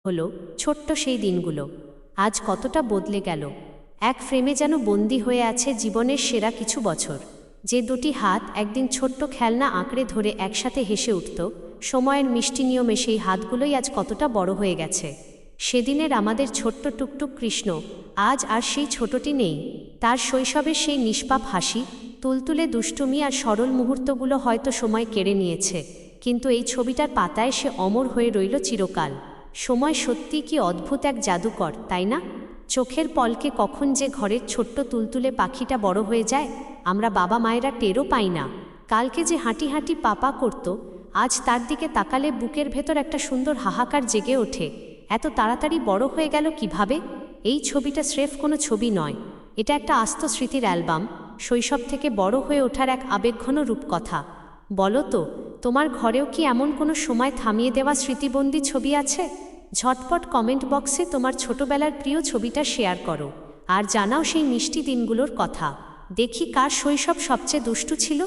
হলো ছোট্ট সেই দিনগুলো আজ কতটা বদলে গেল। এক ফ্রেমে যেন বন্দি হয়ে আছে জীবনের সেরা কিছু বছর। যে দুটি হাত একদিন ছোট্ট খেলনা আঁকড়ে ধরে একসাথে হেসে উঠত, সময়ের মিষ্টি নিয়মে সেই হাতগুলোই আজ কতটা বড় হয়ে গেছে। সেদিনের আমাদের ছোট্ট টুকটুক কৃষ্ণ আজ আর সেই ছোটটি নেই। তার শৈশবের সেই নিষ্পাপ হাসি, তুলতুলে দুষ্টুমি আর সরল মুহূর্তগুলো হয়তো সময় কেড়ে নিয়েছে, কিন্তু এই ছবিটার পাতায় সে অমর হয়ে রইল চিরকাল। সময় সত্যি কি অদ্ভুত এক জাদুকর, তাই না? চোখের পলকে কখন যে ঘরের ছোট্ট তুলতুলে পাখিটা বড় হয়ে যায় আমরা বাবা মায়েরা টেরও পাই না। কালকে যে হাঁটি হাঁটি পাপা করত, আজ তার দিকে তাকালে বুকের ভেতর একটা সুন্দর হাহাকার জেগে ওঠে। এত তাড়াতাড়ি বড় হয়ে গেল কিভাবে? এই ছবিটা স্রেফ কোনো ছবি নয়, এটা একটা আস্ত স্মৃতির অ্যালবাম, শৈশব থেকে বড় হয়ে ওঠার এক আবেগঘন রূপকথা। বলো তো, তোমার ঘরেও কি এমন কোনো সময় থামিয়ে দেওয়া স্মৃতিবন্দী ছবি আছে? ঝটপট কমেন্ট বক্সে তোমার ছোটবেলার প্রিয় ছবিটা শেয়ার করো আর জানাও সেই মিষ্টি দিনগুলোর কথা। দেখি কার শৈশব সবচেয়ে দুষ্টু ছিল।